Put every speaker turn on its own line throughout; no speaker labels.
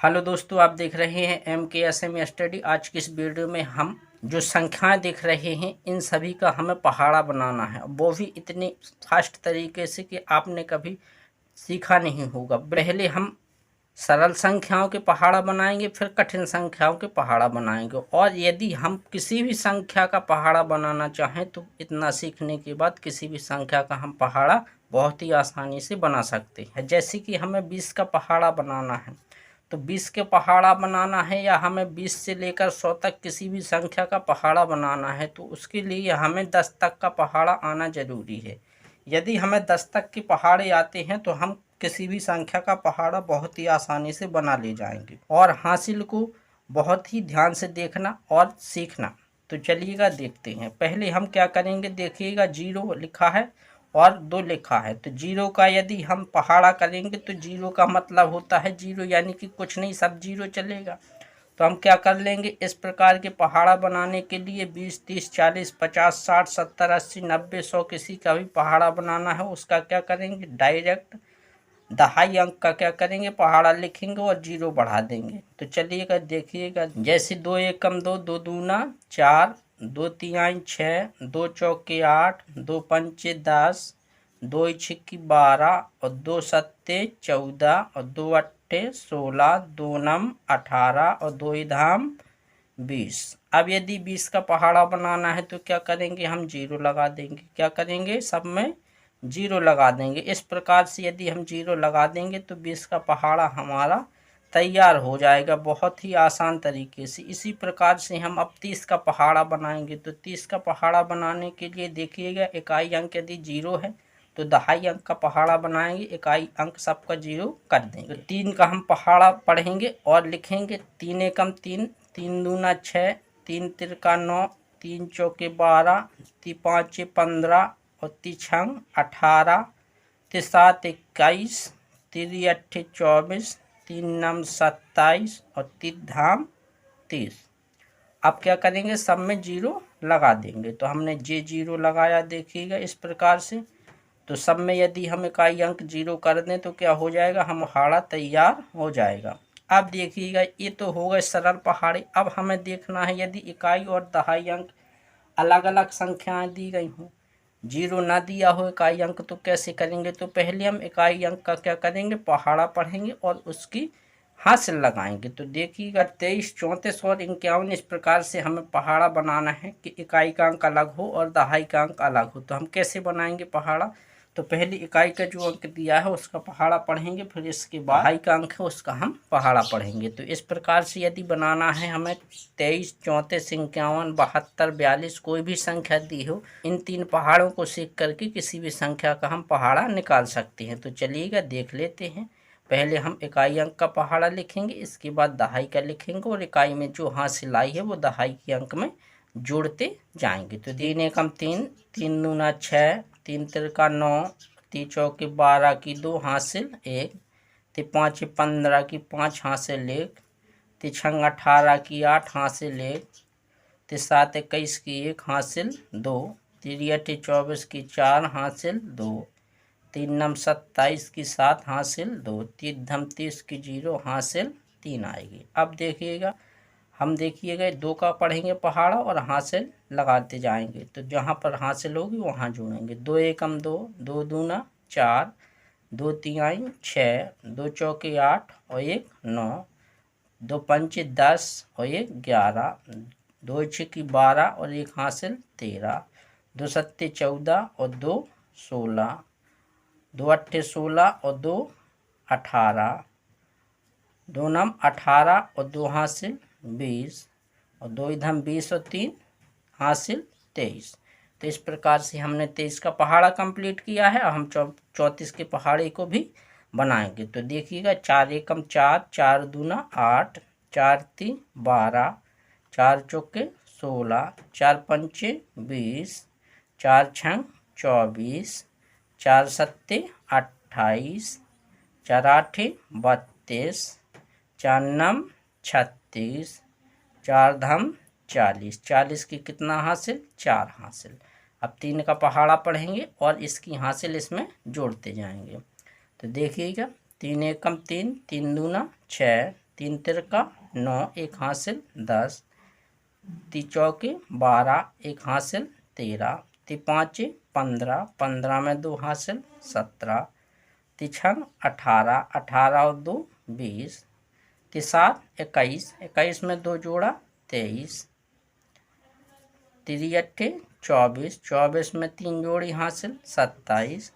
Hello दोस्तों, आप देख रहे हैं MKSM स्टडी। आज की इस वीडियो में हम जो संख्याएं देख रहे हैं इन सभी का हमें पहाड़ा बनाना है, वो भी इतनी फास्ट तरीके से कि आपने कभी सीखा नहीं होगा। पहले हम सरल संख्याओं के पहाड़ा बनाएंगे, फिर कठिन संख्याओं के पहाड़ा बनाएंगे। और यदि हम किसी भी संख्या का पहाड़ा बनाना चाहें तो इतना सीखने के बाद किसी भी संख्या का हम पहाड़ा बहुत ही आसानी से बना सकते हैं। जैसे कि हमें 20 का पहाड़ा बनाना है, तो 20 के पहाड़ा बनाना है या हमें 20 से लेकर 100 तक किसी भी संख्या का पहाड़ा बनाना है, तो उसके लिए हमें 10 तक का पहाड़ा आना ज़रूरी है। यदि हमें 10 तक के पहाड़े आते हैं तो हम किसी भी संख्या का पहाड़ा बहुत ही आसानी से बना ले जाएंगे। और हासिल को बहुत ही ध्यान से देखना और सीखना। तो चलिएगा देखते हैं। पहले हम क्या करेंगे, देखिएगा 0 लिखा है और 2 लिखा है, तो 0 का यदि हम पहाड़ा करेंगे तो 0 का मतलब होता है 0 यानी कि कुछ नहीं, सब 0 चलेगा। तो हम क्या कर लेंगे, इस प्रकार के पहाड़ा बनाने के लिए 20, 30, 40, 50, 60, 70, 80, 90, 100 किसी का भी पहाड़ा बनाना है, उसका क्या करेंगे, डायरेक्ट दहाई अंक का क्या करेंगे, पहाड़ा लिखेंगे और 0 बढ़ा देंगे। तो चलिएगा देखिएगा, जैसे 2 एकम 2, 2 दूना 4, 2 तिहाई 6, 2 चौके 8, 2 पंचे 10, 2 छिक्की 12 और 2 सत्ते 14 और 2 अट्ठे 16, 2 नम 18 और 2 धाम 20। अब यदि 20 का पहाड़ा बनाना है तो क्या करेंगे, हम 0 लगा देंगे। क्या करेंगे, सब में 0 लगा देंगे। इस प्रकार से यदि हम 0 लगा देंगे तो 20 का पहाड़ा हमारा तैयार हो जाएगा बहुत ही आसान तरीके से। इसी प्रकार से हम अब 30 का पहाड़ा बनाएंगे। तो 30 का पहाड़ा बनाने के लिए देखिएगा, इकाई अंक यदि 0 है तो दहाई अंक का पहाड़ा बनाएंगे, इकाई अंक सबका 0 कर देंगे। तो 3 का हम पहाड़ा पढ़ेंगे और लिखेंगे, 3 एकम 3, 3 दूना 6, 3 तिरका 9, 3 चौके 12, 3 पाँचे 15 और 3 छंग 18, 3 7 21, 3 अट्ठे 24, 3 नम 27 और 3 धाम 30। अब क्या करेंगे, सब में 0 लगा देंगे। तो हमने जे 0 लगाया, देखिएगा इस प्रकार से। तो सब में यदि हम इकाई अंक 0 कर दें तो क्या हो जाएगा, हम पहाड़ा तैयार हो जाएगा। अब देखिएगा, ये तो हो गए सरल पहाड़े। अब हमें देखना है यदि इकाई और दहाई अंक अलग अलग संख्याएं दी गई हों, 0 ना दिया हो इकाई अंक, तो कैसे करेंगे। तो पहले हम इकाई अंक का क्या करेंगे, पहाड़ा पढ़ेंगे और उसकी हासिल लगाएंगे। तो देखिएगा 23, 34 और 51 इस प्रकार से हमें पहाड़ा बनाना है कि इकाई का अंक अलग हो और दहाई का अंक अलग हो। तो हम कैसे बनाएंगे पहाड़ा, तो पहले इकाई का जो अंक दिया है उसका पहाड़ा पढ़ेंगे, फिर इसके बाद दहाई का अंक है उसका हम पहाड़ा पढ़ेंगे। तो इस प्रकार से यदि बनाना है हमें 23, 34, 51, 72, 42 कोई भी संख्या दी हो, इन 3 पहाड़ों को सीख करके किसी भी संख्या का हम पहाड़ा निकाल सकते हैं। तो चलिएगा देख लेते हैं। पहले हम इकाई अंक का पहाड़ा लिखेंगे, इसके बाद दहाई का लिखेंगे और इकाई में जो हासिल आई है वो दहाई के अंक में जोड़ते जाएंगे। तो 3 एकम 3, 3 दूना 6, 3 तिरका 9, 3 चौके 12 की 2 हासिल 1, 3 पाँचे 15 की 5 हासिल 1, 3 छंग 18 की 8 हासिल 1, 3 7 21 की 1 हासिल 2, 3 अट्ठे 24 की 4 हासिल 2, 3 नम 27 की 7 हासिल 2, 3 धम 30 की 0 हासिल 3 आएगी। अब देखिएगा, हम देखिएगा 2 का पढ़ेंगे पहाड़ा और हासिल लगाते जाएंगे। तो जहाँ पर हासिल होगी वहाँ जोड़ेंगे। 2 एकम 2, 2 दूना 4, 2 तिहाई 6, 2 चौके 8 और 1 9, 2 पंचे 10 और 1 11, 2 छिक्की 12 और 1 हासिल 13, 2 सत्ते 14 और 2 16, 2 अट्ठे 16 और 2 18, 2 नम 18 और 2 हासिल 20 और 2 इधम 20 और 3 हासिल 23। तो इस प्रकार से हमने 23 का पहाड़ा कंप्लीट किया है। अब हम 34 के पहाड़े को भी बनाएंगे। तो देखिएगा, 4 एकम 4, 4 दूना 8, 4 तीन 12, 4 चौके 16, 4 पंचे 20, 4 छंग 24, 4 सत्ते 28, 4 आठे 32, 4 नम 36, 4 धम 40, 40 की कितना हासिल, 4 हासिल। अब 3 का पहाड़ा पढ़ेंगे और इसकी हासिल इसमें जोड़ते जाएंगे। तो देखिएगा, 3 एकम 3, 3 दूना 6, 3 तिरका 9, 1 हासिल 10, 3 चौके 12, 1 हासिल 13, 3 पाँचे 15, 15 में 2 हासिल 17, 3 छंग 18, 18 और 2 20, 3 7 21, 21 में 2 जोड़ा 23, 3 अट्ठे 24, 24 में 3 जोड़ी हासिल 27,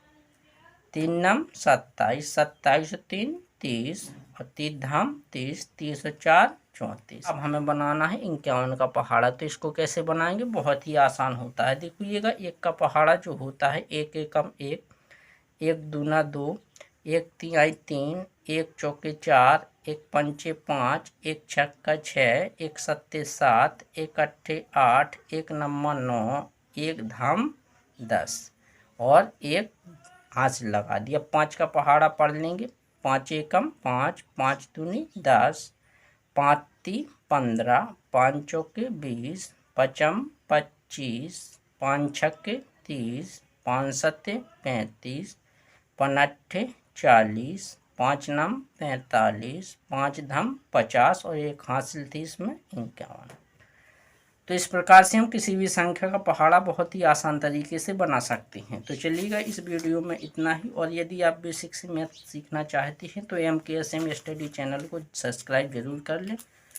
3 नम 27, 27 और 3 30 और 3 धाम 30, 30 और 4 34। अब हमें बनाना है 51 का पहाड़ा। तो इसको कैसे बनाएंगे, बहुत ही आसान होता है। देखिएगा, एक का पहाड़ा जो होता है, एक एकम 1, 1 दूना 2, 1 तिहाई 3, 1 चौके 4, 1 पंचे 5, 1 छक्का 6, 1 सत्ते 7, 1 अट्ठे 8, 1 नम्मा 9, 1 धाम 10 और 1 हासिल लगा दिया। 5 का पहाड़ा पढ़ लेंगे। 5 एकम 5, 5 दूनी 10, 5 ती 15, 5 चौके 20, 5 25, 5 छक्के 30, 5 सत्ते 35, 5 अट्ठे 40, 5 नम 45, 5 धम 50 और 1 हासिल थी इसमें 51। तो इस प्रकार से हम किसी भी संख्या का पहाड़ा बहुत ही आसान तरीके से बना सकते हैं। तो चलिएगा, इस वीडियो में इतना ही। और यदि आप बेसिक से मैथ सीखना चाहते हैं तो MKSM स्टडी चैनल को सब्सक्राइब जरूर कर लें